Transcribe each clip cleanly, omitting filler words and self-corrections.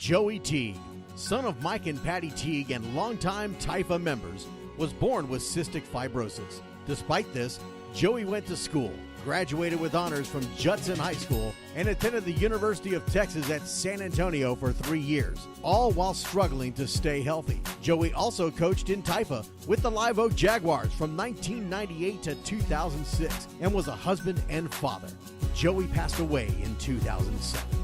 Joey Teague, son of Mike and Patty Teague and longtime Taifa members, was born with cystic fibrosis. Despite this, Joey went to school, graduated with honors from Judson High School, and attended the University of Texas at San Antonio for 3 years, all while struggling to stay healthy. Joey also coached in Taifa with the Live Oak Jaguars from 1998 to 2006 and was a husband and father. Joey passed away in 2007.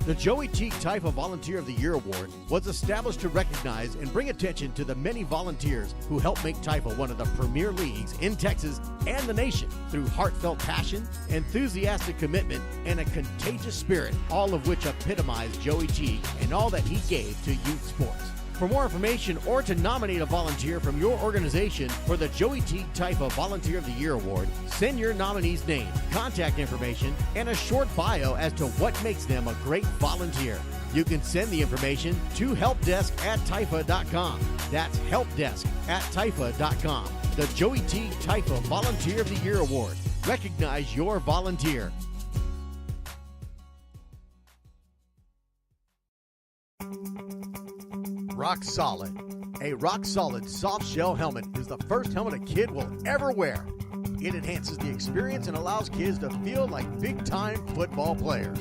The Joey Teague Taifa Volunteer of the Year Award was established to recognize and bring attention to the many volunteers who help make Taifa one of the premier leagues in Texas and the nation through heartfelt passion, enthusiastic commitment, and a contagious spirit, all of which epitomize Joey Teague and all that he gave to youth sports. For more information or to nominate a volunteer from your organization for the Joey Teague Taifa Volunteer of the Year Award, send your nominee's name, contact information, and a short bio as to what makes them a great volunteer. You can send the information to helpdesk@taifa.com. That's helpdesk@taifa.com. The Joey Teague Taifa Volunteer of the Year Award. Recognize your volunteer. Rock Solid. A Rock Solid soft shell helmet is the first helmet a kid will ever wear. It enhances the experience and allows kids to feel like big-time football players.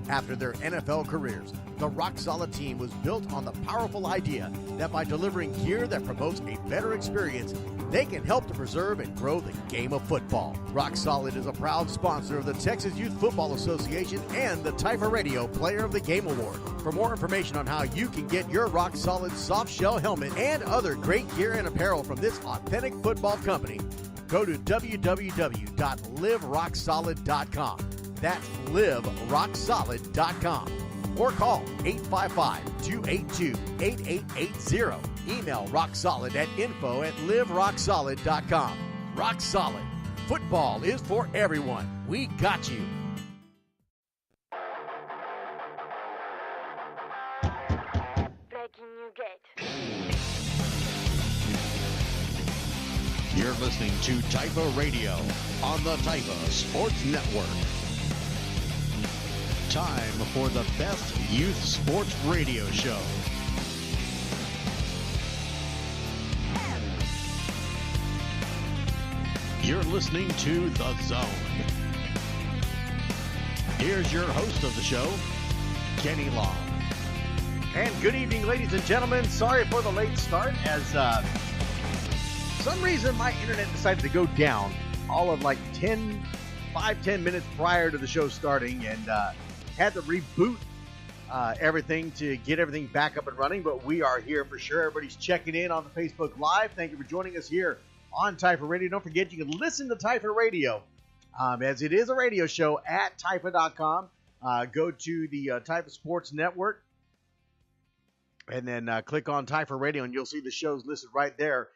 After their NFL careers, the Rock Solid team was built on the powerful idea that by delivering gear that promotes a better experience, they can help to preserve and grow the game of football. Rock Solid is a proud sponsor of the Texas Youth Football Association and the Taifa Radio Player of the Game Award. For more information on how you can get your Rock Solid soft shell helmet and other great gear and apparel from this authentic football company, go to www.liverocksolid.com. That's liverocksolid.com. Or call 855-282-8880. Email rocksolid@info@liverocksolid.com. Rock Solid. Football is for everyone. We got you. Breaking new gate. You're listening to Taifa Radio on the Taifa Sports Network. Time for the best youth sports radio show. You're listening to The Zone. Here's your host of the show, Kenny Long. And good evening, ladies and gentlemen. Sorry for the late start, as for some reason my internet decided to go down all of like 10 minutes prior to the show starting, and had to reboot everything to get everything back up and running. But we are here for sure. Everybody's checking in on the Facebook Live. Thank you for joining us here on Taifa Radio. Don't forget, you can listen to Taifa Radio, as it is a radio show, at Taifa.com. Go to the Taifa Sports Network, and then click on Taifa Radio, and you'll see the shows listed right there.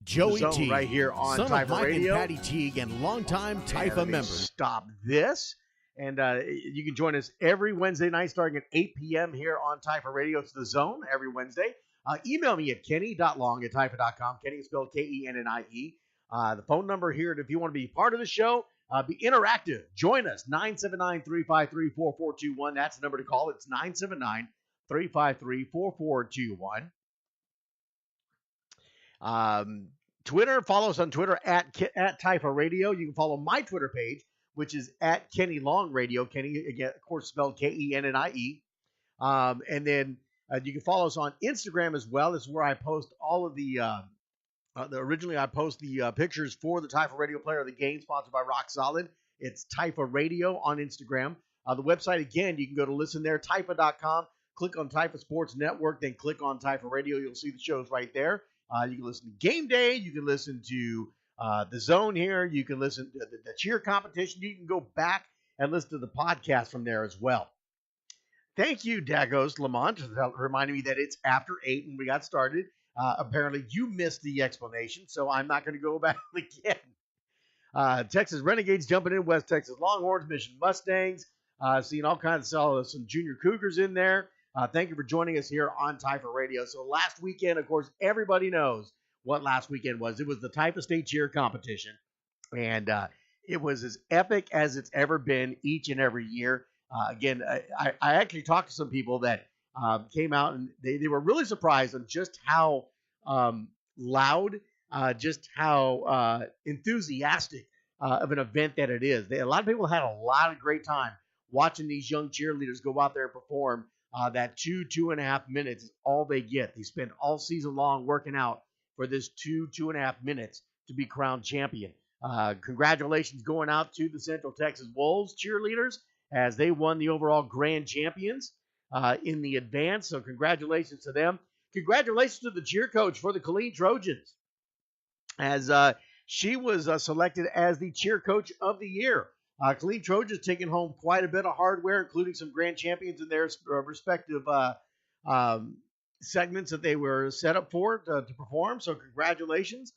Joey Teague, right here on son Taifa of Mike Radio. And Patty Teague and longtime Taifa member. Stop this. And you can join us every Wednesday night starting at 8 p.m. here on Taifa Radio. It's The Zone every Wednesday. Email me at kenny.long@taifa.com. Kenny is spelled Kennie. The phone number here, if you want to be part of the show, be interactive. Join us, 979-353-4421. That's the number to call. It's 979-353-4421. Twitter, follow us on Twitter at Taifa Radio. You can follow my Twitter page, which is at Kenny Long Radio. Kenny, again, of course, spelled Kennie. And then you can follow us on Instagram as well. This is where I post all of originally I post the pictures for the Taifa Radio Player of the Game, sponsored by Rock Solid. It's Taifa Radio on Instagram. The website, again, you can go to listen there, Taifa.com. Click on Taifa Sports Network, then click on Taifa Radio. You'll see the shows right there. You can listen to Game Day. You can listen to The Zone here. You can listen to the cheer competition. You can go back and listen to the podcast from there as well. Thank you, Dagos Lamont, for reminding me that it's after 8 when we got started. Apparently, you missed the explanation, so I'm not going to go back again. Texas Renegades jumping in, West Texas Longhorns, Mission Mustangs, seeing all kinds of some junior Cougars in there. Thank you for joining us here on Taifa Radio. So last weekend, of course, everybody knows what last weekend was. It was the Taifa State Cheer Competition, and it was as epic as it's ever been each and every year. Again, I actually talked to some people that came out, and they were really surprised on just how loud, just how enthusiastic of an event that it is. A lot of people had a lot of great time watching these young cheerleaders go out there and perform. That 2.5 minutes is all they get. They spend all season long working out for this 2.5 minutes to be crowned champion. Congratulations going out to the Central Texas Wolves cheerleaders as they won the overall grand champions in the advance. So congratulations to them. Congratulations to the cheer coach for the Killeen Trojans, as she was selected as the cheer coach of the year. Killeen Trojans taking home quite a bit of hardware, including some grand champions in their respective segments that they were set up for to perform. So congratulations.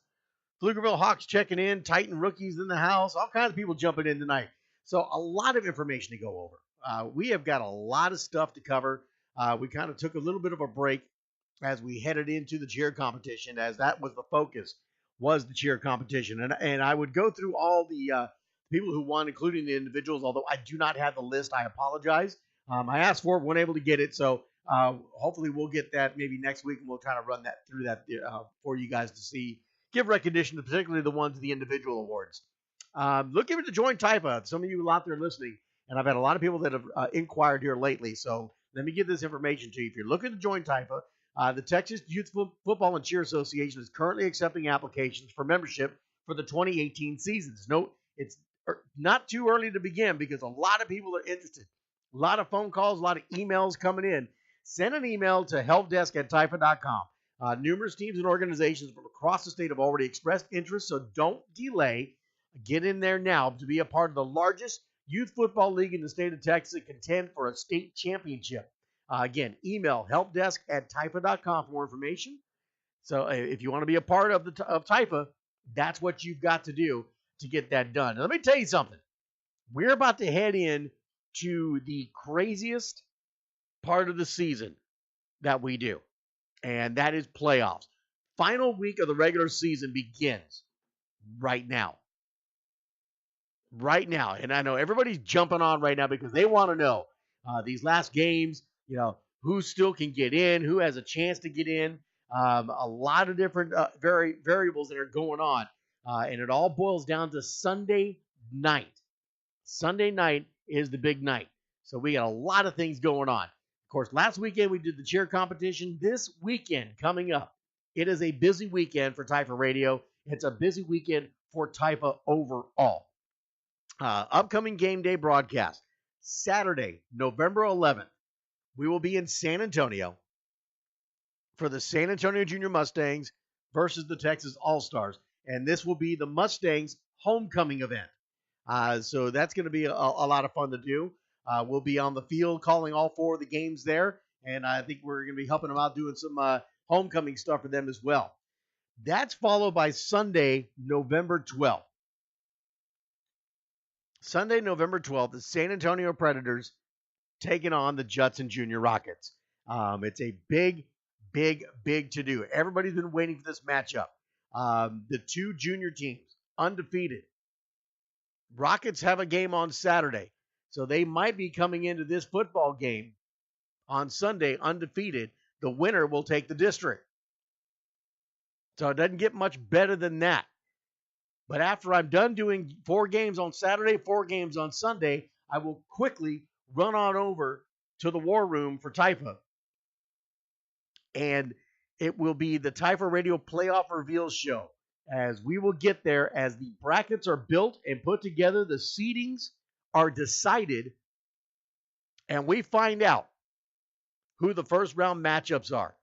Pflugerville Hawks checking in, Titan rookies in the house, all kinds of people jumping in tonight. So a lot of information to go over. We have got a lot of stuff to cover. We kind of took a little bit of a break as we headed into the cheer competition, as that was the focus, was the cheer competition. And I would go through all the people who won, including the individuals, although I do not have the list. I apologize. I asked for it, weren't able to get it, so hopefully we'll get that maybe next week, and we'll kind of run that through that for you guys to see. Give recognition to particularly the ones of the individual awards. Looking to join TIFA. Some of you out there listening, and I've had a lot of people that have inquired here lately, so let me give this information to you. If you're looking to join TIFA, the Texas Youth Football and Cheer Association is currently accepting applications for membership for the 2018 seasons. Note, it's not too early to begin because a lot of people are interested. A lot of phone calls, a lot of emails coming in. Send an email to helpdesk@tifa.com. Numerous teams and organizations from across the state have already expressed interest, so don't delay. Get in there now to be a part of the largest youth football league in the state of Texas and contend for a state championship. Again, email helpdesk@tifa.com for more information. So if you want to be a part of TIFA, that's what you've got to do to get that done. Now, let me tell you something. We're about to head in to the craziest part of the season that we do, and that is playoffs. Final week of the regular season begins right now. Right now. And I know everybody's jumping on right now because they want to know these last games, who still can get in, who has a chance to get in. A lot of different variables that are going on. And it all boils down to Sunday night. Sunday night is the big night. So we got a lot of things going on. Of course, last weekend we did the cheer competition. This weekend coming up, it is a busy weekend for TIFA Radio. It's a busy weekend for TIFA overall. Upcoming game day broadcast, Saturday, November 11th. We will be in San Antonio for the San Antonio Junior Mustangs versus the Texas All-Stars. And this will be the Mustangs homecoming event. So that's going to be a lot of fun to do. We'll be on the field calling all four of the games there. And I think we're going to be helping them out doing some homecoming stuff for them as well. That's followed by Sunday, November 12th. Sunday, November 12th, the San Antonio Predators taking on the Judson Junior Rockets. It's a big to-do. Everybody's been waiting for this matchup. The two junior teams, undefeated. Rockets have a game on Saturday, so they might be coming into this football game on Sunday undefeated. The winner will take the district. So it doesn't get much better than that. But after I'm done doing 4 games on Saturday, 4 games on Sunday, I will quickly run on over to the War Room for TIFA. And it will be the TIFA Radio Playoff Reveal Show. As we will get there, as the brackets are built and put together, the seedings are decided, and we find out who the first round matchups are.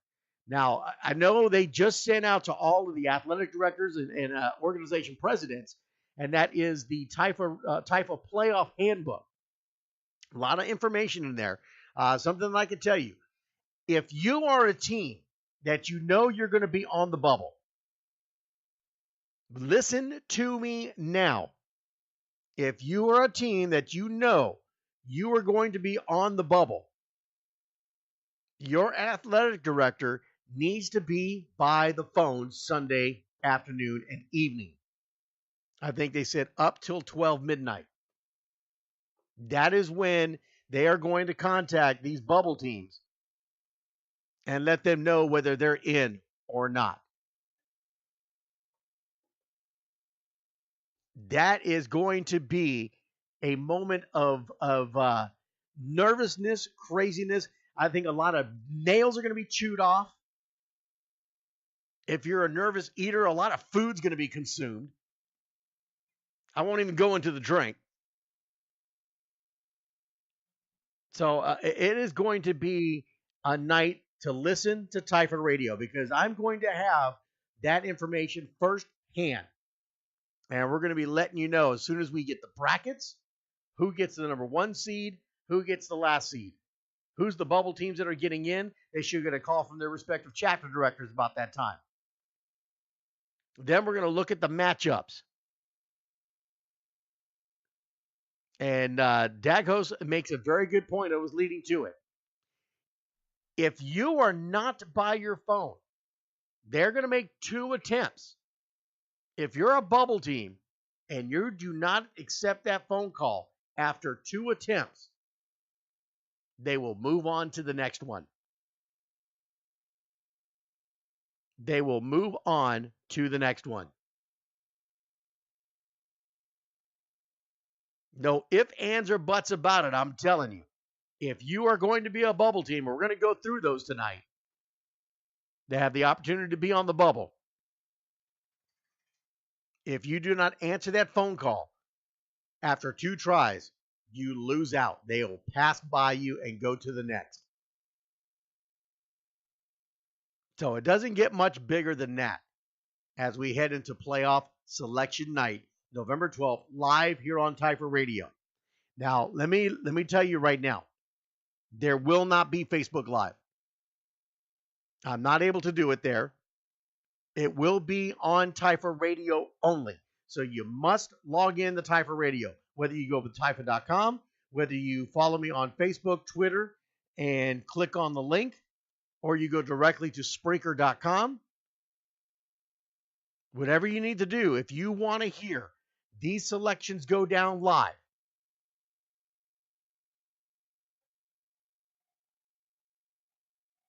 Now, I know they just sent out to all of the athletic directors and organization presidents, and that is the TIFA Playoff Handbook. A lot of information in there. Something I can tell you. If you are a team that you know you're going to be on the bubble, listen to me now. If you are a team that you know you are going to be on the bubble, your athletic director needs to be by the phone Sunday afternoon and evening. I think they said up till 12 midnight. That is when they are going to contact these bubble teams and let them know whether they're in or not. That is going to be a moment of nervousness, craziness. I think a lot of nails are going to be chewed off. If you're a nervous eater, a lot of food's going to be consumed. I won't even go into the drink. So it is going to be a night to listen to Typhon Radio because I'm going to have that information firsthand. And we're going to be letting you know as soon as we get the brackets, who gets the number 1 seed, who gets the last seed, who's the bubble teams that are getting in. They should get a call from their respective chapter directors about that time. Then we're going to look at the matchups. And Dagos makes a very good point. I was leading to it. If you are not by your phone, they're going to make 2 attempts. If you're a bubble team and you do not accept that phone call after 2 attempts, they will move on to the next one. They will move on to the next one. No ifs, ands, or buts about it. I'm telling you. If you are going to be a bubble team, we're going to go through those tonight. They have the opportunity to be on the bubble. If you do not answer that phone call after 2 tries, you lose out. They will pass by you and go to the next. So it doesn't get much bigger than that as we head into playoff selection night, November 12th, live here on Typhon Radio. Now, let me tell you right now, there will not be Facebook Live. I'm not able to do it there. It will be on Typhon Radio only. So you must log in to Typhon Radio, whether you go to Typhon.com, whether you follow me on Facebook, Twitter, and click on the link, or you go directly to Spreaker.com. Whatever you need to do, if you want to hear these selections go down live,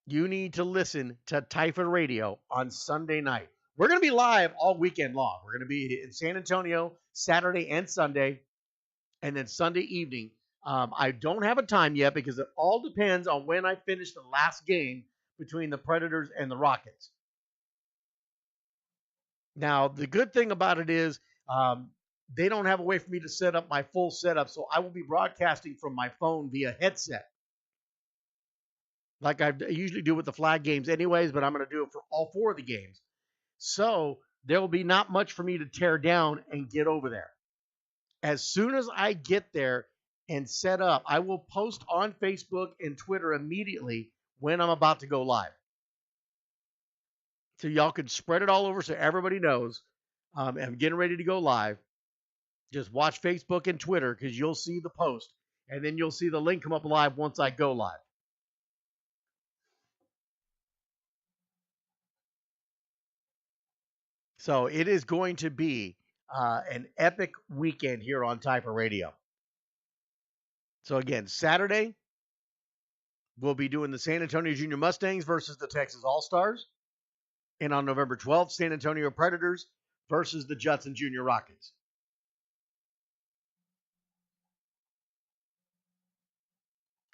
you need to listen to Typhon Radio on Sunday night. We're going to be live all weekend long. We're going to be in San Antonio Saturday and Sunday, and then Sunday evening. I don't have a time yet because it all depends on when I finish the last game between the Predators and the Rockets. Now, the good thing about it is they don't have a way for me to set up my full setup, so I will be broadcasting from my phone via headset. Like I usually do with the flag games anyways, but I'm going to do it for all 4 of the games. So there will be not much for me to tear down and get over there. As soon as I get there and set up, I will post on Facebook and Twitter immediately when I'm about to go live. So y'all can spread it all over so everybody knows I'm getting ready to go live. Just watch Facebook and Twitter because you'll see the post. And then you'll see the link come up live once I go live. So it is going to be an epic weekend here on Typhon Radio. So again, Saturday, we'll be doing the San Antonio Junior Mustangs versus the Texas All-Stars. And on November 12th, San Antonio Predators versus the Judson Junior Rockets.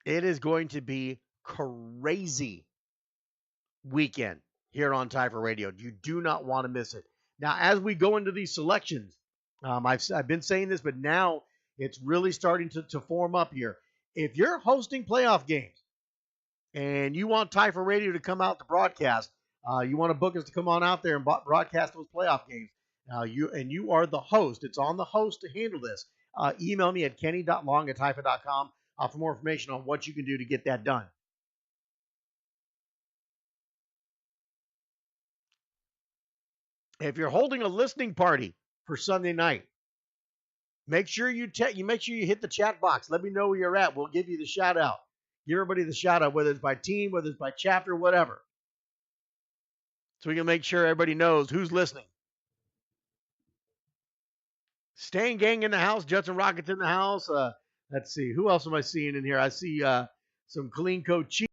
It is going to be crazy weekend here on Typhon Radio. You do not want to miss it. Now, as we go into these selections, I've been saying this, but now it's really starting to form up here. If you're hosting playoff games and you want Typhon Radio to come out to broadcast, you want to book us to come on out there and broadcast those playoff games, you are the host. It's on the host to handle this. Email me at kenny.long@typhon.com for more information on what you can do to get that done. If you're holding a listening party for Sunday night, make sure you hit the chat box. Let me know where you're at. We'll give you the shout out. Give everybody the shout out, whether it's by team, whether it's by chapter, whatever. So we can make sure everybody knows who's listening. Stain Gang in the house. Judson Rockets in the house. Let's see. Who else am I seeing in here? I see some Kalinko Chiefs.